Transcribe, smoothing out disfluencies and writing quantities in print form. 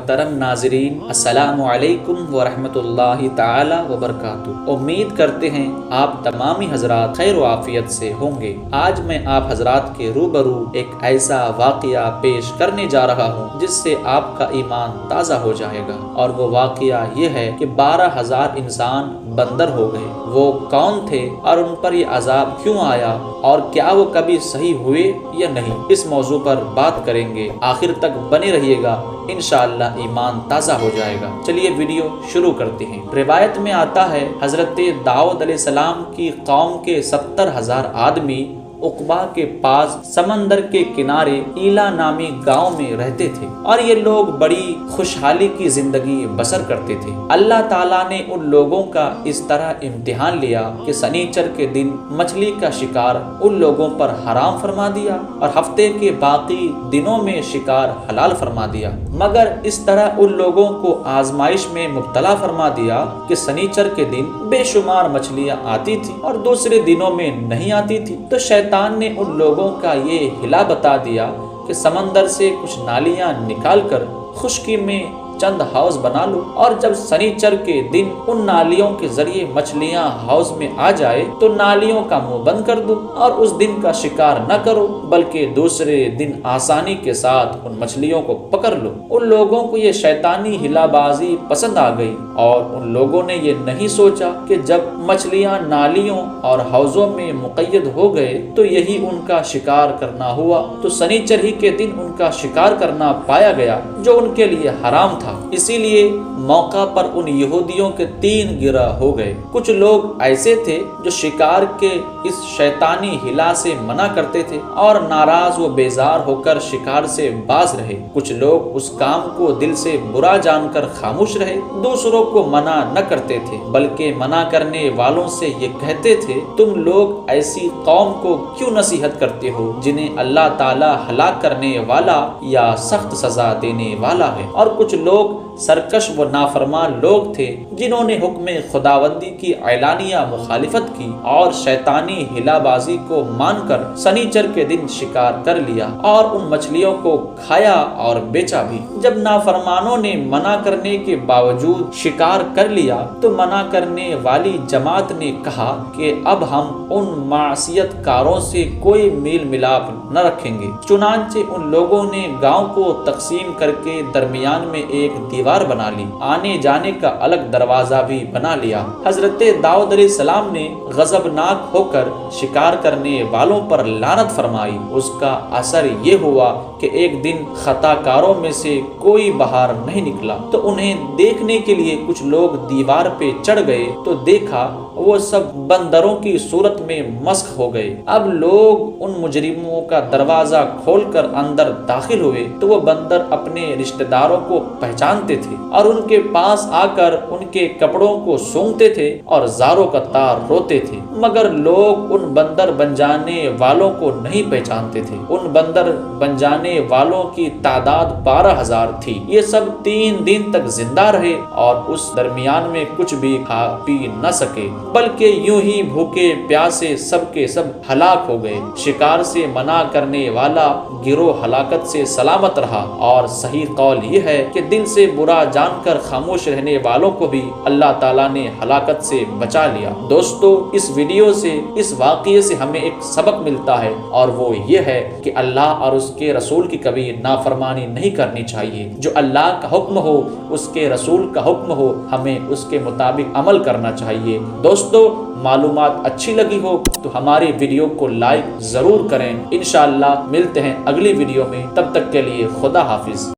محترم ناظرین، السلام علیکم ورحمۃ اللہ تعالی وبرکاتہ۔ امید کرتے ہیں آپ تمامی حضرات خیر و عافیت سے ہوں گے۔ آج میں آپ حضرات کے روبرو ایک ایسا واقعہ پیش کرنے جا رہا ہوں جس سے آپ کا ایمان تازہ ہو جائے گا، اور وہ واقعہ یہ ہے کہ 12,000 انسان بندر ہو گئے۔ وہ کون تھے اور ان پر یہ عذاب کیوں آیا، اور کیا وہ کبھی صحیح ہوئے یا نہیں، اس موضوع پر بات کریں گے۔ آخر تک بنے رہیے گا، انشاءاللہ ایمان تازہ ہو جائے گا۔ چلیے ویڈیو شروع کرتے ہیں۔ روایت میں آتا ہے حضرت داؤد علیہ السلام کی قوم کے 70,000 آدمی عقبہ کے پاس سمندر کے کنارے ایلا نامی گاؤں میں رہتے تھے، اور یہ لوگ بڑی خوشحالی کی زندگی بسر کرتے تھے۔ اللہ تعالیٰ نے ان لوگوں کا اس طرح امتحان لیا کہ سنیچر کے دن مچھلی کا شکار ان لوگوں پر حرام فرما دیا اور ہفتے کے باقی دنوں میں شکار حلال فرما دیا، مگر اس طرح ان لوگوں کو آزمائش میں مبتلا فرما دیا کہ سنیچر کے دن بے شمار مچھلیاں آتی تھی اور دوسرے دنوں میں نہیں آتی تھی۔ تو شیطان نے ان لوگوں کا یہ ہلا بتا دیا کہ سمندر سے کچھ نالیاں نکال کر خشکی میں چند ہاؤس بنا لو، اور جب سنیچر کے دن ان نالیوں کے ذریعے مچھلیاں ہاؤس میں آ جائے تو نالیوں کا منہ بند کر دو اور اس دن کا شکار نہ کرو، بلکہ دوسرے دن آسانی کے ساتھ ان مچھلیوں کو پکڑ لو۔ ان لوگوں کو یہ شیطانی ہلا بازی پسند آ گئی، اور ان لوگوں نے یہ نہیں سوچا کہ جب مچھلیاں نالیوں اور حوضوں میں مقید ہو گئے تو یہی ان کا شکار کرنا ہوا، تو سنیچر ہی کے دن ان کا شکار کرنا پایا گیا جو ان کے لیے حرام تھا۔ اسی لیے موقع پر ان یہودیوں کے 3 گروہ ہو گئے۔ کچھ لوگ ایسے تھے جو شکار کے اس شیطانی ہلا سے منع کرتے تھے اور ناراض و بیزار ہو کر شکار سے باز رہے۔ کچھ لوگ اس کام کو دل سے برا جان کر خاموش رہے، دوسروں کو منع نہ کرتے تھے، بلکہ منع کرنے والوں سے یہ کہتے تھے تم لوگ ایسی قوم کو کیوں نصیحت کرتے ہو جنہیں اللہ تعالیٰ ہلاک کرنے والا یا سخت سزا دینے والا ہے۔ اور کچھ لوگ سرکش و نافرمان لوگ تھے جنہوں نے حکم خداوندی کی اعلانیہ مخالفت کی اور شیطانی ہلا بازی کو مان کر سنیچر کے دن شکار کر لیا اور ان مچھلیوں کو کھایا اور بیچا بھی۔ جب نافرمانوں نے منع کرنے کے باوجود شکار کر لیا تو منع کرنے والی جماعت نے کہا کہ اب ہم ان معصیت کاروں سے کوئی میل ملاپ نہ رکھیں گے۔ چنانچہ ان لوگوں نے گاؤں کو تقسیم کر کے درمیان میں ایک دیوار بنا لی، آنے جانے کا الگ دروازہ بھی بنا لیا۔ حضرت داؤد علیہ السلام نے غضبناک ہو کر شکار کرنے والوں پر لعنت فرمائی۔ اس کا اثر یہ ہوا کہ ایک دن خطا کاروں میں سے کوئی باہر نہیں نکلا، تو انہیں دیکھنے کے لیے کچھ لوگ دیوار پہ چڑھ گئے تو دیکھا وہ سب بندروں کی صورت میں مسخ ہو گئے۔ اب لوگ ان مجرموں کا دروازہ کھول کر اندر داخل ہوئے تو وہ بندر اپنے رشتہ داروں کو پہچانتے تھے اور ان کے پاس آ کر ان کے کپڑوں کو سونگتے تھے اور زاروں کا تار روتے تھے، مگر لوگ ان بندر بن جانے والوں کو نہیں پہچانتے تھے۔ ان بندر بن جانے والوں کی تعداد 12,000 تھی۔ یہ سب 3 دن تک زندہ رہے اور اس درمیان میں کچھ بھی کھا پی نہ سکے، بلکہ یوں ہی بھوکے پیاسے سب کے سب ہلاک ہو گئے۔ شکار سے منع کرنے والا گروہ ہلاکت سے سلامت رہا، اور صحیح قول یہ ہے کہ دل سے برا جان کر خاموش رہنے والوں کو بھی اللہ تعالیٰ نے ہلاکت سے بچا لیا۔ دوستو، اس ویڈیو سے، اس واقعے سے ہمیں ایک سبق ملتا ہے، اور وہ یہ ہے کہ اللہ اور اس کے رسول کی کبھی نافرمانی نہیں کرنی چاہیے۔ جو اللہ کا حکم ہو، اس کے رسول کا حکم ہو، ہمیں اس کے مطابق عمل کرنا چاہیے۔ دوستو، معلومات اچھی لگی ہو تو ہماری ویڈیو کو لائک ضرور کریں۔ انشاءاللہ ملتے ہیں اگلی ویڈیو میں، تب تک کے لیے خدا حافظ۔